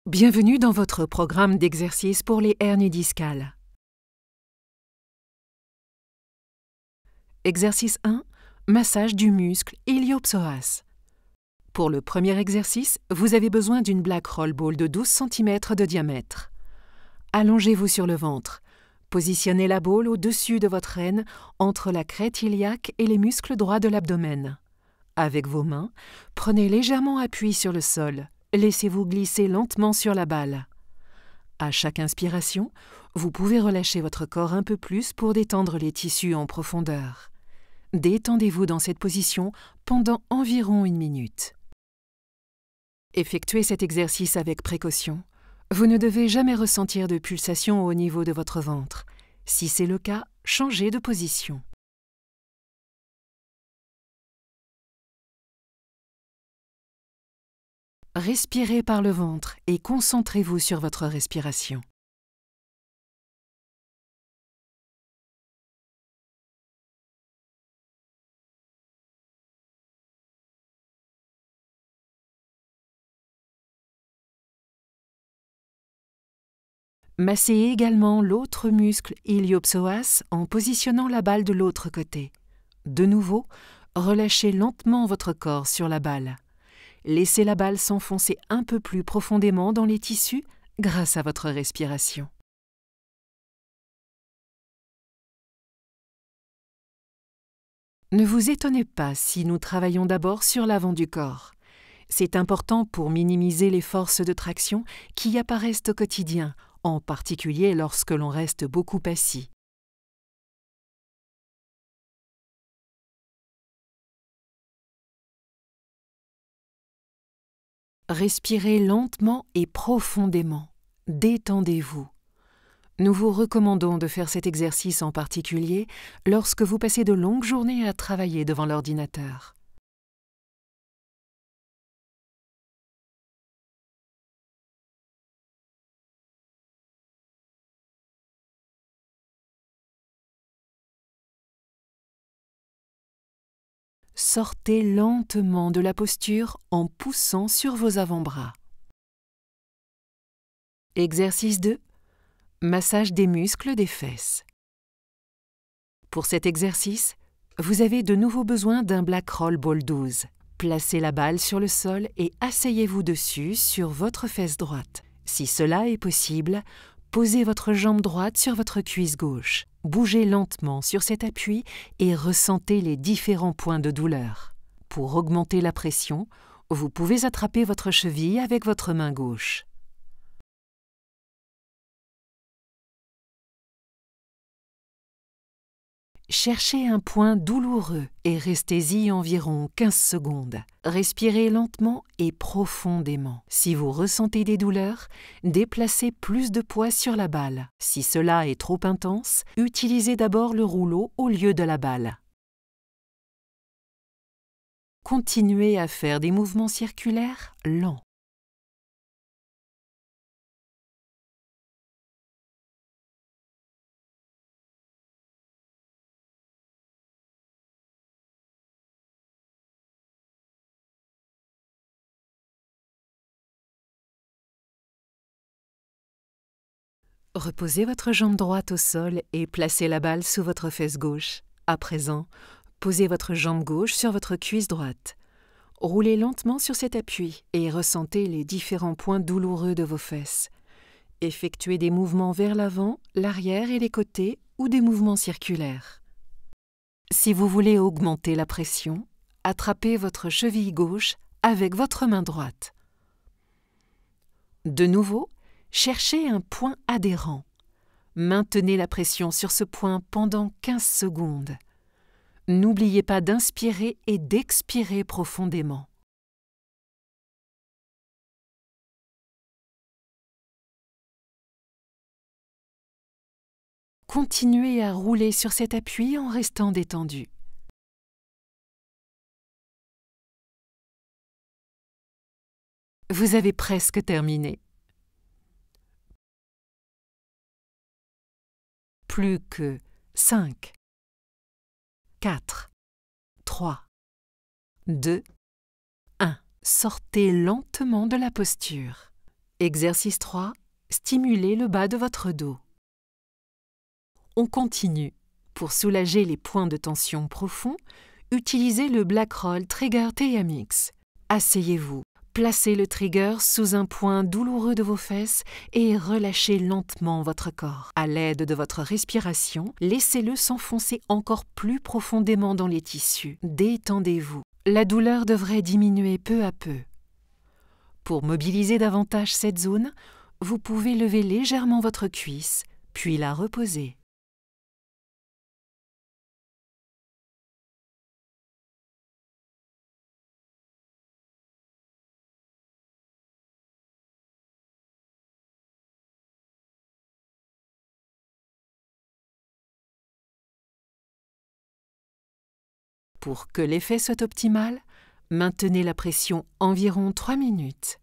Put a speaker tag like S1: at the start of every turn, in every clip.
S1: Bienvenue dans votre programme d'exercice pour les hernies discales. Exercice 1. Massage du muscle iliopsoas. Pour le premier exercice, vous avez besoin d'une black roll ball de 12 cm de diamètre. Allongez-vous sur le ventre. Positionnez la ball au-dessus de votre aine, entre la crête iliaque et les muscles droits de l'abdomen. Avec vos mains, prenez légèrement appui sur le sol. Laissez-vous glisser lentement sur la balle. À chaque inspiration, vous pouvez relâcher votre corps un peu plus pour détendre les tissus en profondeur. Détendez-vous dans cette position pendant environ 1 minute. Effectuez cet exercice avec précaution. Vous ne devez jamais ressentir de pulsation au niveau de votre ventre. Si c'est le cas, changez de position. Respirez par le ventre et concentrez-vous sur votre respiration. Massez également l'autre muscle iliopsoas en positionnant la balle de l'autre côté. De nouveau, relâchez lentement votre corps sur la balle. Laissez la balle s'enfoncer un peu plus profondément dans les tissus grâce à votre respiration. Ne vous étonnez pas si nous travaillons d'abord sur l'avant du corps. C'est important pour minimiser les forces de traction qui apparaissent au quotidien, en particulier lorsque l'on reste beaucoup assis. Respirez lentement et profondément. Détendez-vous. Nous vous recommandons de faire cet exercice en particulier lorsque vous passez de longues journées à travailler devant l'ordinateur. Sortez lentement de la posture en poussant sur vos avant-bras. Exercice 2. Massage des muscles des fesses. Pour cet exercice, vous avez de nouveau besoin d'un black roll ball 12. Placez la balle sur le sol et asseyez-vous dessus sur votre fesse droite. Si cela est possible, posez votre jambe droite sur votre cuisse gauche. Bougez lentement sur cet appui et ressentez les différents points de douleur. Pour augmenter la pression, vous pouvez attraper votre cheville avec votre main gauche. Cherchez un point douloureux et restez-y environ 15 secondes. Respirez lentement et profondément. Si vous ressentez des douleurs, déplacez plus de poids sur la balle. Si cela est trop intense, utilisez d'abord le rouleau au lieu de la balle. Continuez à faire des mouvements circulaires lents. Reposez votre jambe droite au sol et placez la balle sous votre fesse gauche. À présent, posez votre jambe gauche sur votre cuisse droite. Roulez lentement sur cet appui et ressentez les différents points douloureux de vos fesses. Effectuez des mouvements vers l'avant, l'arrière et les côtés ou des mouvements circulaires. Si vous voulez augmenter la pression, attrapez votre cheville gauche avec votre main droite. De nouveau, cherchez un point adhérent. Maintenez la pression sur ce point pendant 15 secondes. N'oubliez pas d'inspirer et d'expirer profondément. Continuez à rouler sur cet appui en restant détendu. Vous avez presque terminé. Plus que 5, 4, 3, 2, 1. Sortez lentement de la posture. Exercice 3. Stimulez le bas de votre dos. On continue. Pour soulager les points de tension profonds, utilisez le Black Roll Trigger TMX. Asseyez-vous. Placez le trigger sous un point douloureux de vos fesses et relâchez lentement votre corps. À l'aide de votre respiration, laissez-le s'enfoncer encore plus profondément dans les tissus. Détendez-vous. La douleur devrait diminuer peu à peu. Pour mobiliser davantage cette zone, vous pouvez lever légèrement votre cuisse, puis la reposer. Pour que l'effet soit optimal, maintenez la pression environ 3 minutes.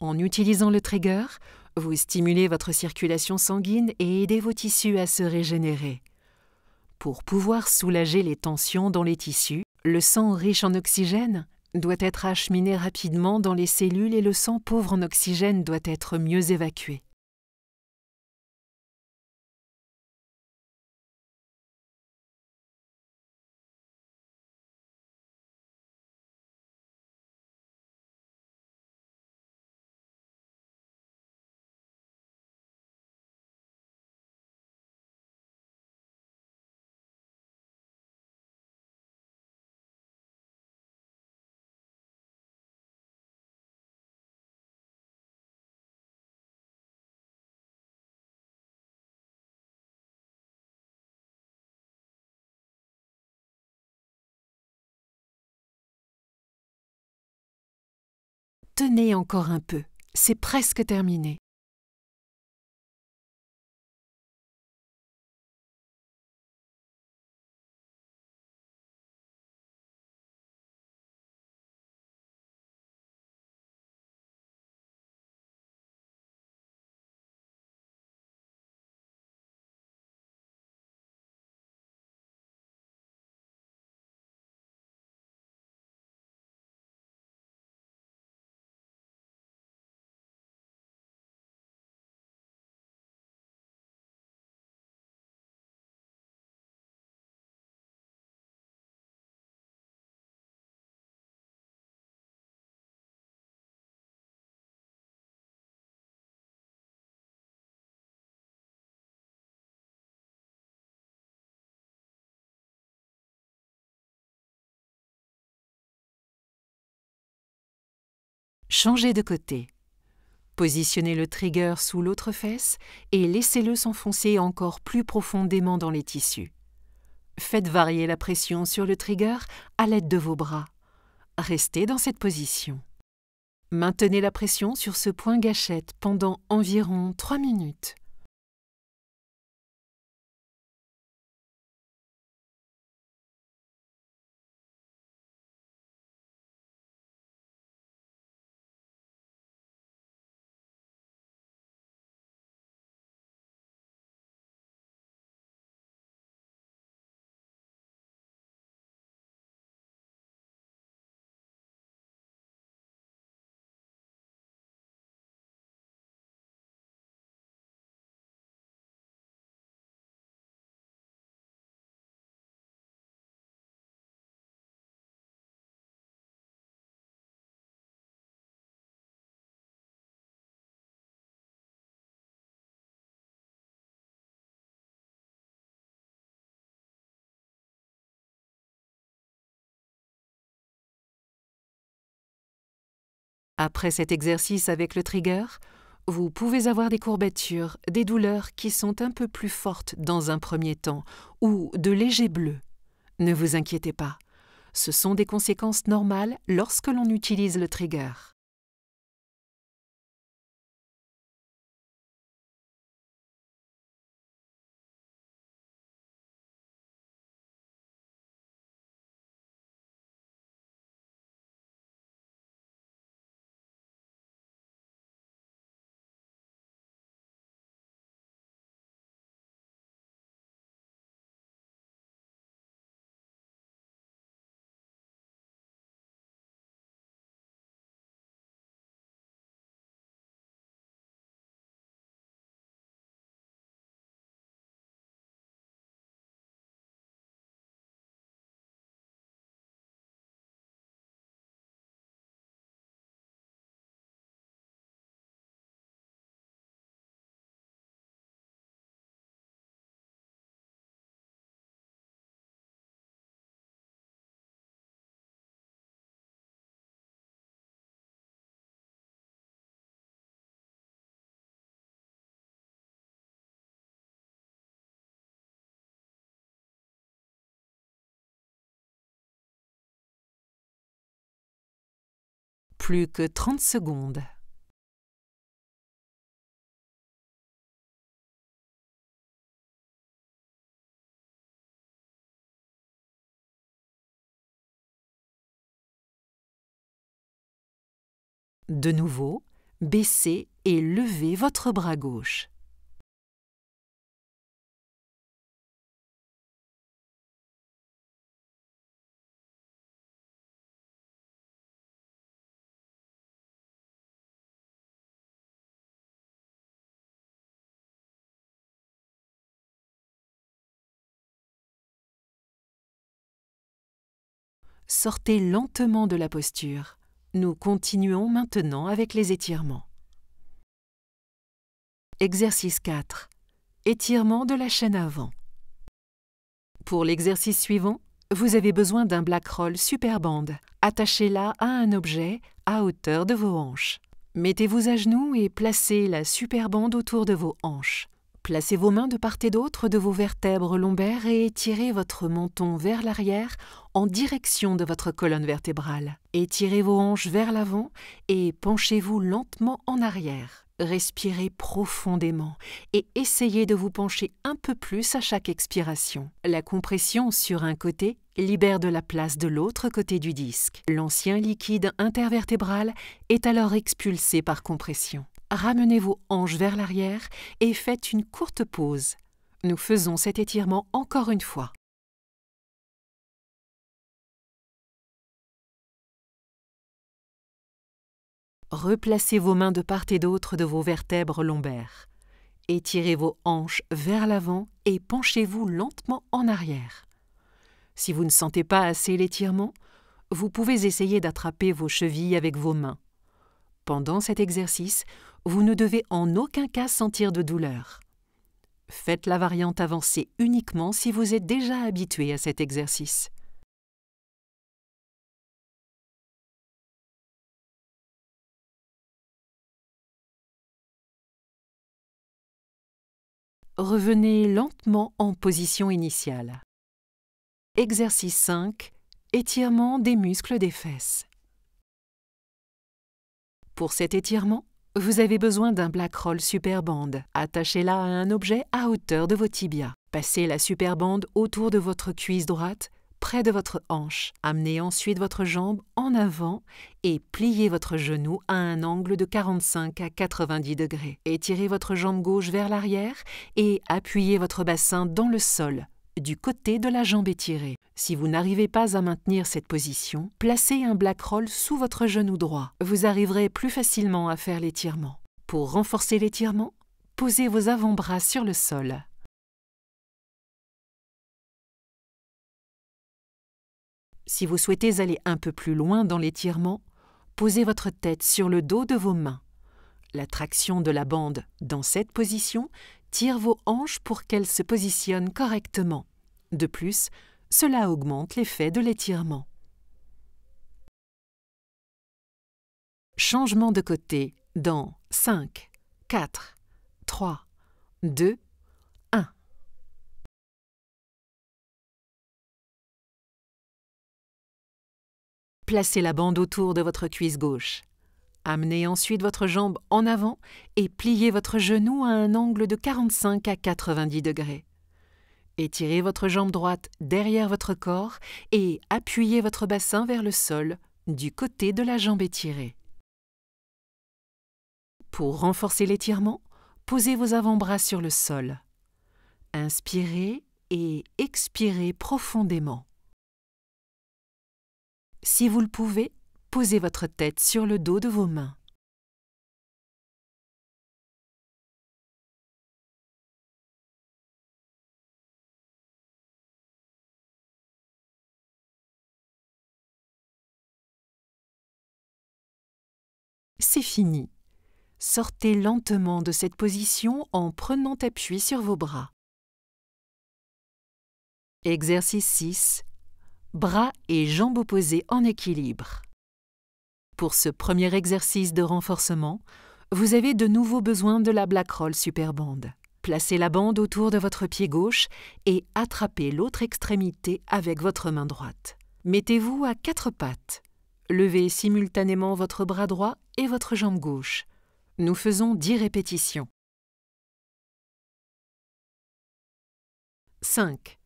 S1: En utilisant le trigger, vous stimulez votre circulation sanguine et aidez vos tissus à se régénérer. Pour pouvoir soulager les tensions dans les tissus, le sang riche en oxygène doit être acheminé rapidement dans les cellules et le sang pauvre en oxygène doit être mieux évacué. Tenez encore un peu, c'est presque terminé. Changez de côté. Positionnez le trigger sous l'autre fesse et laissez-le s'enfoncer encore plus profondément dans les tissus. Faites varier la pression sur le trigger à l'aide de vos bras. Restez dans cette position. Maintenez la pression sur ce point gâchette pendant environ 3 minutes. Après cet exercice avec le trigger, vous pouvez avoir des courbatures, des douleurs qui sont un peu plus fortes dans un premier temps ou de légers bleus. Ne vous inquiétez pas, ce sont des conséquences normales lorsque l'on utilise le trigger. Plus que 30 secondes. De nouveau, baissez et levez votre bras gauche. Sortez lentement de la posture. Nous continuons maintenant avec les étirements. Exercice 4. Étirement de la chaîne avant. Pour l'exercice suivant, vous avez besoin d'un black roll super band. Attachez-la à un objet à hauteur de vos hanches. Mettez-vous à genoux et placez la super bande autour de vos hanches. Placez vos mains de part et d'autre de vos vertèbres lombaires et étirez votre menton vers l'arrière en direction de votre colonne vertébrale. Étirez vos hanches vers l'avant et penchez-vous lentement en arrière. Respirez profondément et essayez de vous pencher un peu plus à chaque expiration. La compression sur un côté libère de la place de l'autre côté du disque. L'ancien liquide intervertébral est alors expulsé par compression. Ramenez vos hanches vers l'arrière et faites une courte pause. Nous faisons cet étirement encore une fois. Replacez vos mains de part et d'autre de vos vertèbres lombaires. Étirez vos hanches vers l'avant et penchez-vous lentement en arrière. Si vous ne sentez pas assez l'étirement, vous pouvez essayer d'attraper vos chevilles avec vos mains. Pendant cet exercice, vous ne devez en aucun cas sentir de douleur. Faites la variante avancée uniquement si vous êtes déjà habitué à cet exercice. Revenez lentement en position initiale. Exercice 5. Étirement des muscles des fesses. Pour cet étirement, vous avez besoin d'un black roll super band. Attachez-la à un objet à hauteur de vos tibias. Passez la super band autour de votre cuisse droite, près de votre hanche. Amenez ensuite votre jambe en avant et pliez votre genou à un angle de 45 à 90 degrés. Étirez votre jambe gauche vers l'arrière et appuyez votre bassin dans le sol, du côté de la jambe étirée. Si vous n'arrivez pas à maintenir cette position, placez un black roll sous votre genou droit. Vous arriverez plus facilement à faire l'étirement. Pour renforcer l'étirement, posez vos avant-bras sur le sol. Si vous souhaitez aller un peu plus loin dans l'étirement, posez votre tête sur le dos de vos mains. La traction de la bande dans cette position tire vos hanches pour qu'elles se positionnent correctement. De plus, cela augmente l'effet de l'étirement. Changement de côté dans 5, 4, 3, 2, 1. Placez la bande autour de votre cuisse gauche. Amenez ensuite votre jambe en avant et pliez votre genou à un angle de 45 à 90 degrés. Étirez votre jambe droite derrière votre corps et appuyez votre bassin vers le sol du côté de la jambe étirée. Pour renforcer l'étirement, posez vos avant-bras sur le sol. Inspirez et expirez profondément. Si vous le pouvez, posez votre tête sur le dos de vos mains. C'est fini. Sortez lentement de cette position en prenant appui sur vos bras. Exercice 6. Bras et jambes opposées en équilibre. Pour ce premier exercice de renforcement, vous avez de nouveau besoin de la Black Roll Super Band. Placez la bande autour de votre pied gauche et attrapez l'autre extrémité avec votre main droite. Mettez-vous à 4 pattes. Levez simultanément votre bras droit et votre jambe gauche. Nous faisons 10 répétitions. 5,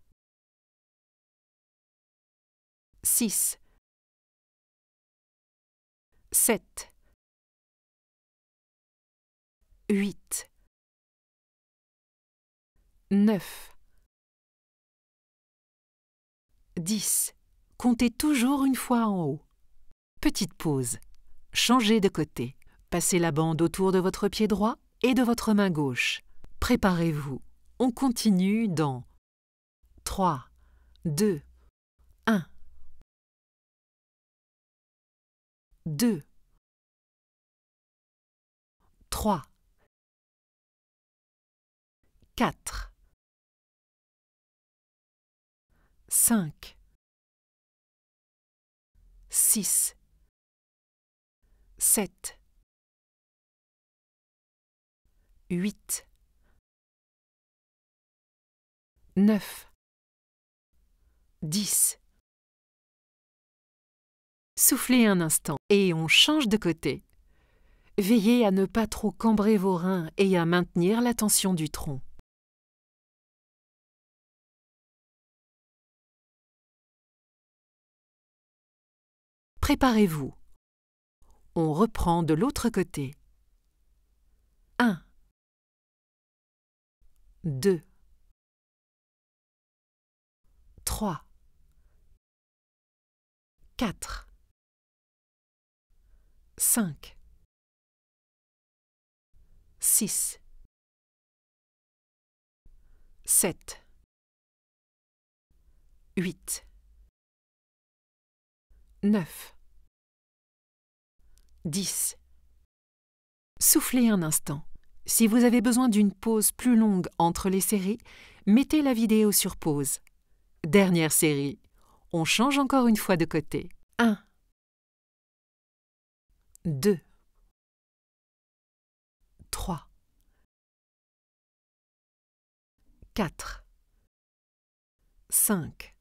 S1: 6, 7, 8, 9, 10. Comptez toujours une fois en haut. Petite pause. Changez de côté. Passez la bande autour de votre pied droit et de votre main gauche. Préparez-vous. On continue dans 3, 2, 1. 2, 3, 4, 5, 6, 7, 8, 9, 10. Soufflez un instant et on change de côté. Veillez à ne pas trop cambrer vos reins et à maintenir la tension du tronc. Préparez-vous. On reprend de l'autre côté. 1, 2, 3, 4, 5, 6, 7, 8, 9, 10. Soufflez un instant. Si vous avez besoin d'une pause plus longue entre les séries, mettez la vidéo sur pause. Dernière série. On change encore une fois de côté. 1, 2, 3, 4, 5,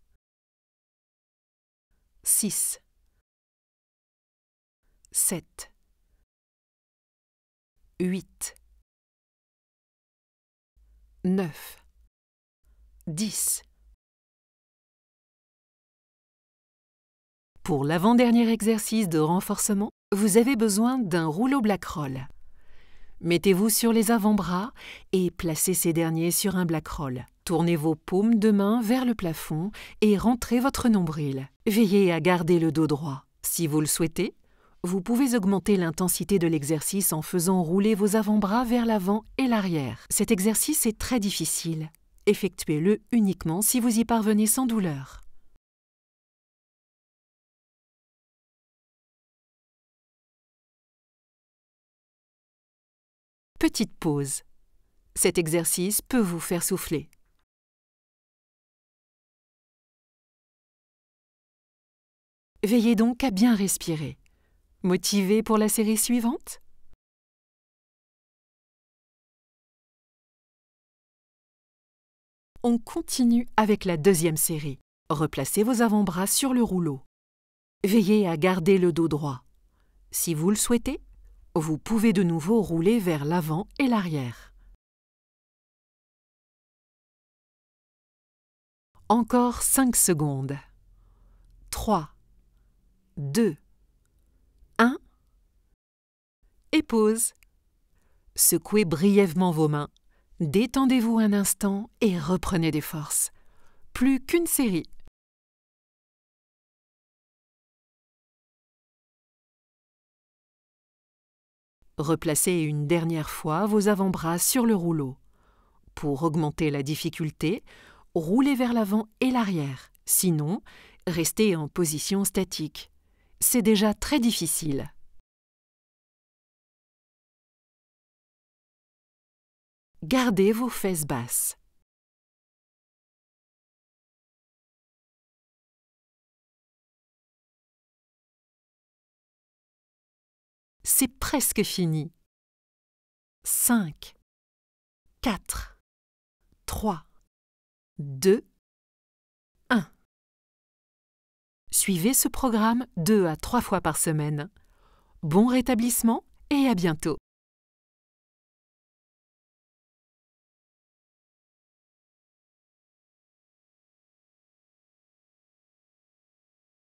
S1: 6, 7, 8, 9, 10. Pour l'avant-dernier exercice de renforcement, vous avez besoin d'un rouleau Black Roll. Mettez-vous sur les avant-bras et placez ces derniers sur un Black Roll. Tournez vos paumes de main vers le plafond et rentrez votre nombril. Veillez à garder le dos droit. Si vous le souhaitez, vous pouvez augmenter l'intensité de l'exercice en faisant rouler vos avant-bras vers l'avant et l'arrière. Cet exercice est très difficile. Effectuez-le uniquement si vous y parvenez sans douleur. Petite pause. Cet exercice peut vous faire souffler. Veillez donc à bien respirer. Motivé pour la série suivante? On continue avec la deuxième série. Replacez vos avant-bras sur le rouleau. Veillez à garder le dos droit. Si vous le souhaitez, vous pouvez de nouveau rouler vers l'avant et l'arrière. Encore 5 secondes. 3, 2, 1 et pause. Secouez brièvement vos mains. Détendez-vous un instant et reprenez des forces. Plus qu'une série. Replacez une dernière fois vos avant-bras sur le rouleau. Pour augmenter la difficulté, roulez vers l'avant et l'arrière. Sinon, restez en position statique. C'est déjà très difficile. Gardez vos fesses basses. C'est presque fini. 5, 4, 3, 2, 1. Suivez ce programme 2 à 3 fois par semaine. Bon rétablissement et à bientôt.